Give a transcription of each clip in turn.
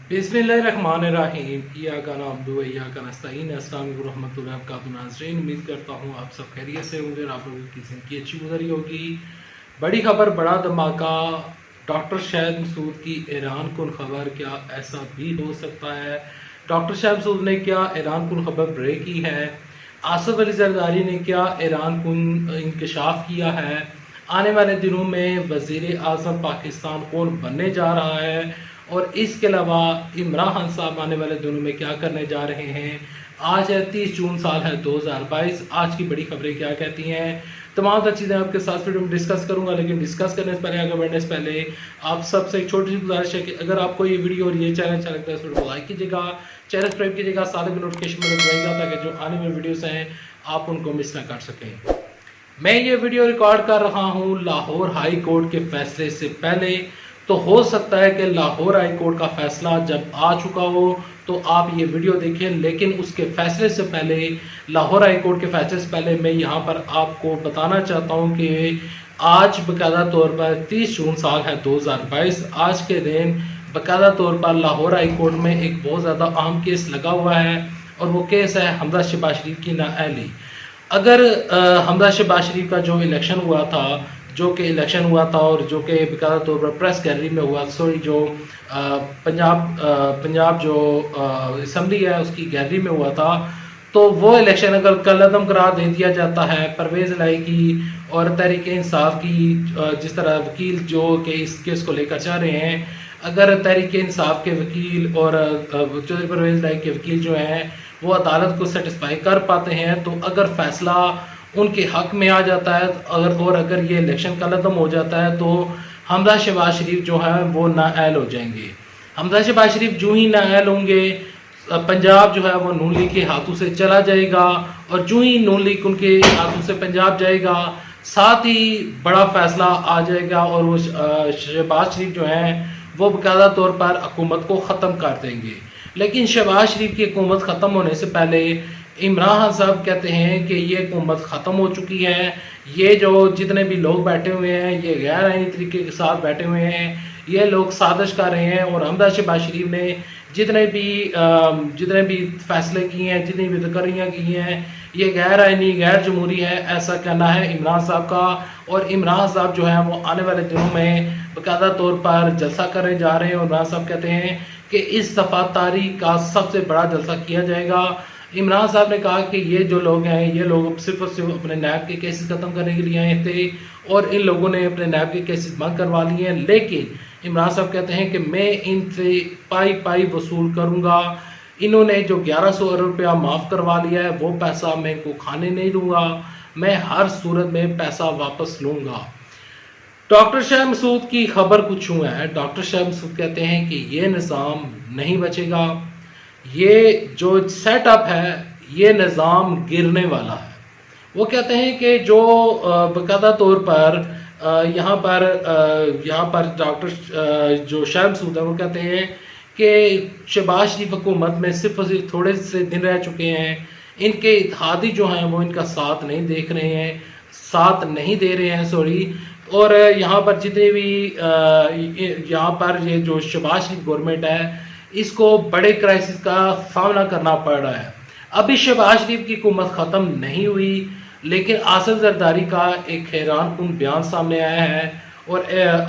बिस्मिल्लाहिर्रहमानिर्रहीम। इय्याका नअब्दु व इय्याका नस्तईन। अस्सलाम वालेकुम रहमतुल्लाहि व बरकातुहू। नाज़रीन, उम्मीद करता हूँ आप सब खैरियत से होंगे और आप लोगों की ज़िंदगी अच्छी गुजरी होगी। बड़ी खबर, बड़ा धमाका। डॉक्टर शाहिद मसूद की हैरान कुन खबर, क्या ऐसा भी हो सकता है? डॉक्टर शाहिद मसूद ने क्या हैरान कुन खबर ब्रेक की है? आसिफ अली जरदारी ने क्या हैरान कुन इंकशाफ किया है? आने वाले दिनों में वज़ीर आज़म पाकिस्तान कौन बनने जा रहा है? और इसके अलावा इमरान खान साहब आने वाले दिनों में क्या करने जा रहे हैं? आज है 30 जून, साल है 2022। आज की बड़ी खबरें क्या कहती हैं, तमाम चीज़ें आपके साथ वीडियो में डिस्कस करूंगा। लेकिन डिस्कस करने से पहले, आगे बढ़ने से पहले आप सबसे एक छोटी सी गुजारिश है कि अगर आपको ये वीडियो और ये चैनल अच्छा लगता है, इस वीडियो को लाइक कीजिएगा, चैनल सब्सक्राइब कीजिएगा, साथ में नोटिफिकेशन में दबाइएगा ताकि जो आने वाली वीडियोस हैं आप उनको मिस ना कर सकें। मैं ये वीडियो रिकॉर्ड कर रहा हूँ लाहौर हाई कोर्ट के फैसले से पहले। तो हो सकता है कि लाहौर हाई कोर्ट का फैसला जब आ चुका हो तो आप ये वीडियो देखें, लेकिन उसके फैसले से पहले, लाहौर हाई कोर्ट के फैसले से पहले मैं यहाँ पर आपको बताना चाहता हूँ कि आज बाकायदा तौर पर 30 जून साल है 2022। आज के दिन बाकायदा तौर पर लाहौर हाई कोर्ट में एक बहुत ज़्यादा अहम केस लगा हुआ है और वो केस है हमजा शहबाज शरीफ की नाअहली। अगर हमजा शहबाज शरीफ का जो इलेक्शन हुआ था, और जो कि बाकायदा तौर पर प्रेस गैलरी में हुआ, जो पंजाब जो असम्बली है उसकी गैलरी में हुआ था, तो वो इलेक्शन अगर कलअदम करार दे दिया जाता है परवेज़ इलाही की और तहरीक इंसाफ की, जिस तरह वकील जो कि इस केस को लेकर चाह रहे हैं, अगर तहरीक इंसाफ के वकील और चौधरी परवेज़ इलाही के वकील जो हैं वो अदालत को सेटिस्फाई कर पाते हैं, तो अगर फैसला उनके हक में आ जाता है, अगर ये इलेक्शन कलअदम हो जाता है, तो हमजा शहबाज शरीफ जो है वो नाअहल हो जाएंगे। हमजा शहबाज शरीफ जो ही नाअहल होंगे, पंजाब जो है वो नून लीग के हाथों से चला जाएगा, और जो ही नून लीग उनके हाथों से पंजाब जाएगा, साथ ही बड़ा फैसला आ जाएगा और वो शहबाज शरीफ जो हैं वो बाकायदा तौर पर हुकूमत को ख़त्म कर देंगे। लेकिन शहबाज शरीफ की हुकूमत ख़त्म होने से पहले इमरान खान साहब कहते हैं कि ये हुकूमत ख़त्म हो चुकी है, ये जो जितने भी लोग बैठे हुए हैं ये गैर आईनी तरीके के साथ बैठे हुए हैं, ये लोग साजिश कर रहे हैं, और हमजा शहबाज शरीफ ने जितने भी फैसले किए हैं, जितनी भी तकरीयाँ की हैं, ये गैर आईनी, गैर जमहूरी है, ऐसा कहना है इमरान साहब का। और इमरान साहब जो है वो आने वाले दिनों में बाकायदा तौर पर जलसा करने जा रहे हैं, और इमरान साहब कहते हैं कि इस दफ़ा तारीख का सबसे बड़ा जलसा किया जाएगा। इमरान साहब ने कहा कि ये जो लोग हैं, ये लोग सिर्फ और सिर्फ अपने नैब के केसेस ख़त्म करने के लिए आए थे, और इन लोगों ने अपने नैब के केसेस बंद करवा लिए हैं। लेकिन इमरान साहब कहते हैं कि मैं इनसे पाई वसूल करूंगा। इन्होंने जो 1100 अरब रुपया माफ़ करवा लिया है, वो पैसा मैं इनको खाने नहीं दूंगा, मैं हर सूरत में पैसा वापस लूँगा। डॉक्टर शाहिद मसूद की खबर कुछ यूँ है। डॉक्टर शाहिद मसूद कहते हैं कि ये निज़ाम नहीं बचेगा, ये जो सेटअप है ये निज़ाम गिरने वाला है। वो कहते हैं कि जो बाकायदा तौर पर यहाँ पर डॉक्टर जो शाहिद मसूद है वो कहते हैं कि शहबाज शरीफ हुकूमत में सिर्फ और सिर्फ थोड़े से दिन रह चुके हैं, इनके इत्तेहादी जो हैं वो इनका साथ नहीं दे रहे हैं, और यहाँ पर जितने भी यहाँ पर ये जो शहबाज शरीफ गवर्नमेंट है इसको बड़े क्राइसिस का सामना करना पड़ रहा है। अभी शहबाज शरीफ की हुकूमत ख़त्म नहीं हुई, लेकिन आसिफ जरदारी का एक हैरान कुन बयान सामने आया है, और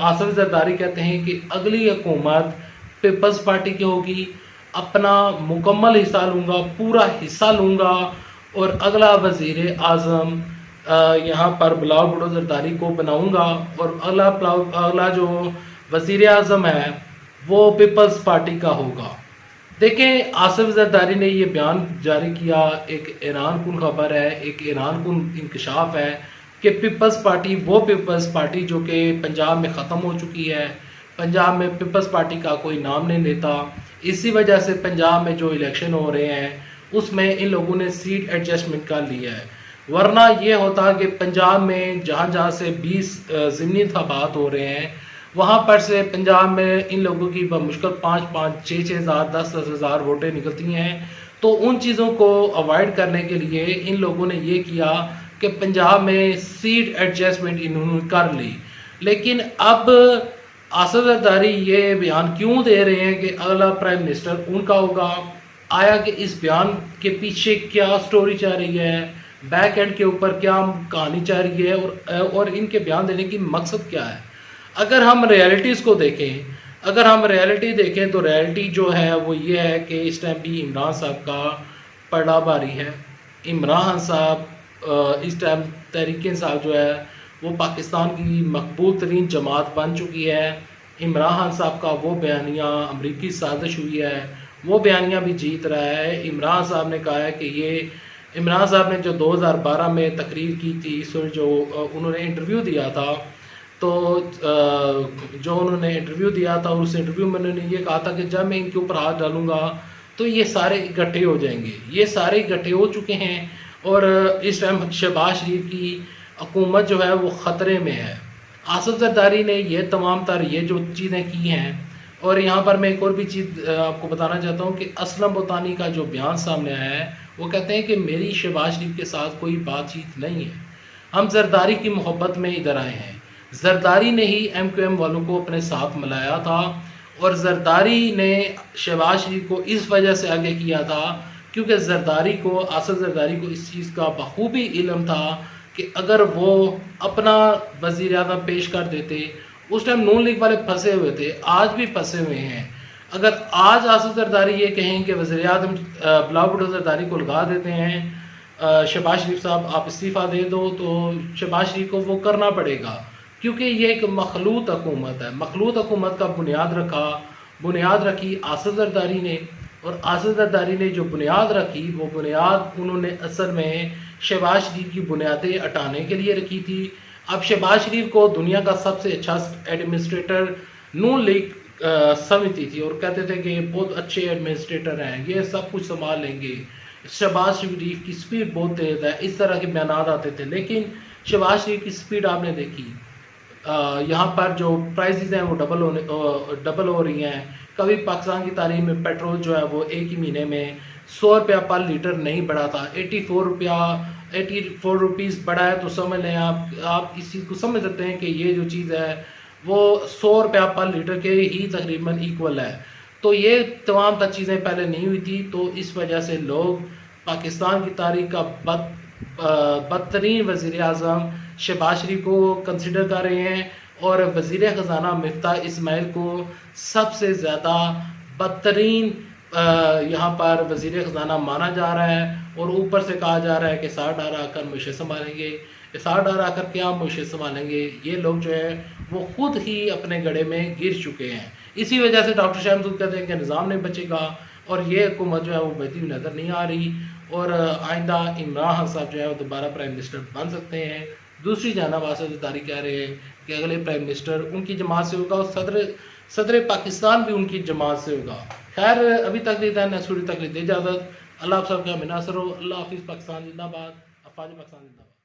आसिफ जरदारी कहते हैं कि अगली हुकूमत पीपल्स पार्टी की होगी, अपना मुकम्मल हिस्सा लूँगा, पूरा हिस्सा लूँगा, और अगला वज़ीर आज़म यहाँ पर बिलावल भुट्टो जरदारी को बनाऊँगा, और अगला जो वज़ीर आज़म है वो पीपल्स पार्टी का होगा। देखें, आसिफ जरदारी ने ये बयान जारी किया, एक हैरान कुन खबर है, एक हैरान कुन इंकशाफ है कि पीपल्स पार्टी जो कि पंजाब में ख़त्म हो चुकी है, पंजाब में पीपल्स पार्टी का कोई नाम नहीं लेता। इसी वजह से पंजाब में जो इलेक्शन हो रहे हैं उसमें इन लोगों ने सीट एडजस्टमेंट कर लिया है, वरना ये होता कि पंजाब में जहाँ से 20 ज़िमनी इंतखाबात हो रहे हैं, वहाँ पर से पंजाब में इन लोगों की बमुश्किल 5-5, 6-6 हज़ार, 10-10 हज़ार वोटें निकलती हैं। तो उन चीज़ों को अवॉइड करने के लिए इन लोगों ने ये किया कि पंजाब में सीट एडजस्टमेंट इन्होंने कर ली। लेकिन अब آصف زرداری یہ بیان کیوں دے رہے ہیں کہ اگلا پرائم منسٹر ان کا ہوگا؟ آیا کہ اس بیان کے پیچھے کیا سٹوری چل رہی ہے، بیک اینڈ کے اوپر کیا کہانی چل رہی ہے، اور ان کے بیان دینے کی مقصد کیا ہے؟ اگر ہم ریالٹیز کو دیکھیں، اگر ہم ریالٹی دیکھیں تو ریالٹی جو ہے وہ یہ ہے کہ اس ٹائم بھی عمران صاحب کا پڑا بھاری ہے۔ عمران صاحب اس ٹائم تحریک انصاف جو ہے وہ پاکستان کی مقبول ترین جماعت بن چکی ہے۔ عمران صاحب کا وہ بیانیہ امریکی سازش ہوئی ہے، وہ بیانیہ بھی جیت رہا ہے۔ عمران صاحب نے کہا ہے کہ یہ عمران صاحب نے جو 2012 میں تقریر کی تھی، جو انہوں نے انٹرویو دیا تھا، تو جو انہوں نے انٹرویو دیا تھا، اس انٹرویو میں انہوں نے یہ کہا تھا کہ جب میں ان کے اوپر ہاتھ ڈالوں گا تو یہ سارے اکٹھے ہو جائیں گے۔ یہ سارے اکٹھے ہو چکے ہیں، اور اس ٹائم شہباز شریف کی حکومت جو ہے وہ خطرے میں ہے۔ آصف زرداری نے یہ تمام تر یہ جو چیزیں کی ہیں، اور یہاں پر میں ایک اور بھی چیز آپ کو بتانا چاہتا ہوں کہ اسلم بوتانی کا جو بیان سامنے آیا ہے، وہ کہتے ہیں کہ میری شہباز شریف کے ساتھ کوئی بات چیت نہیں ہے، ہم زرداری کی محبت میں ادھر آئے ہیں۔ زرداری نے ہی ایم کیو ایم والوں کو اپنے ساتھ ملایا تھا، اور زرداری نے شہباز شریف کو اس وجہ سے آگے کیا تھا کیونکہ زرداری کو، آصف زرداری کو اس چیز کا بخوبی علم تھا کہ اگر وہ اپنا وزیر اعظم پیش کر دیتے، اس ٹائم نون لیگ والے پھنسے ہوئے تھے، آج بھی پھنسے ہوئے ہیں۔ اگر آج آصف زرداری یہ کہیں کہ وزیر اعظم بلاول بھٹو زرداری کو لگا دیتے ہیں، شہباز شریف صاحب آپ استعفیٰ دے دو، تو شہباز شریف کو وہ کرنا پڑے گا، کیونکہ یہ ایک مخلوط حکومت ہے۔ مخلوط حکومت کا بنیاد رکھی آصف زرداری نے، اور آصف زرداری نے جو بنیاد رکھی، وہ بنیاد انہوں نے اصل میں شہباز شریف کی بنیادیں ہٹانے کے لیے رکھی تھی۔ اب شہباز شریف کو دنیا کا سب سے اچھا ایڈمنسٹریٹر نون لیگ سمجھتی تھی، اور کہتے تھے کہ بہت اچھے ایڈمنسٹریٹر ہیں، یہ سب کچھ سنبھال لیں گے، شہباز شریف کی سپیڈ بہت تیز ہے، اس طرح کے بیانات آتے تھے۔ لیکن شہباز شریف کی سپیڈ آپ نے دیکھی، یہاں پر جو پرائزز ہیں وہ ڈبل ہو رہی ہیں۔ کبھی پاکستان کی تاریخ میں پیٹرول جو ہے وہ ایک ہی مہینے میں 100 روپیہ پر لیٹر نہیں بڑھا تھا، 84 روپیز بڑھا ہے، تو سمجھ لیں آپ اس چیز کو سمجھ سکتے ہیں کہ یہ جو چیز ہے وہ 100 روپیہ پر لیٹر کے ہی تقریباً ایکول ہے۔ تو یہ تمام تر چیزیں پہلے نہیں ہوئی تھی، تو اس وجہ سے لوگ پاکستان کی تاریخ کا بدترین وزیر اعظم شہباز شریف کو کنسیڈر کر رہے ہیں، اور وزیر خزانہ مفتاح اسماعیل کو سب سے زیادہ بدترین یہاں پر وزیر خزانہ مانا جا رہا ہے، اور اوپر سے کہا جا رہا ہے کہ سار ڈھار آ کر معیشت سنبھالیں گے۔ سار ڈھار آ کر کیا معیشت سنبھالیں گے؟ یہ لوگ جو ہے وہ خود ہی اپنے گڑھے میں گر چکے ہیں۔ اسی وجہ سے ڈاکٹر شاہ محمود کہتے ہیں کہ نظام نہیں بچے گا، اور یہ حکومت جو ہے وہ بچتی ہوئی نظر نہیں آ رہی، اور آئندہ عمران صاحب جو ہے وہ دوبارہ پرائم منسٹر بن سکتے ہیں۔ دوسری جانب آصف زرداری کہہ رہے ہیں کہ اگلے پرائم منسٹر ان کی جماعت سے ہوگا، اور صدر پاکستان بھی ان کی جماعت سے ہوگا۔ خیر، ابھی تقلید ہے، نسوری تقلید اجازت۔ اللہ آپ سب کا مناصر ہو۔ اللہ حافظ۔ پاکستان زندہ باد۔ افواج پاکستان زندہ باد۔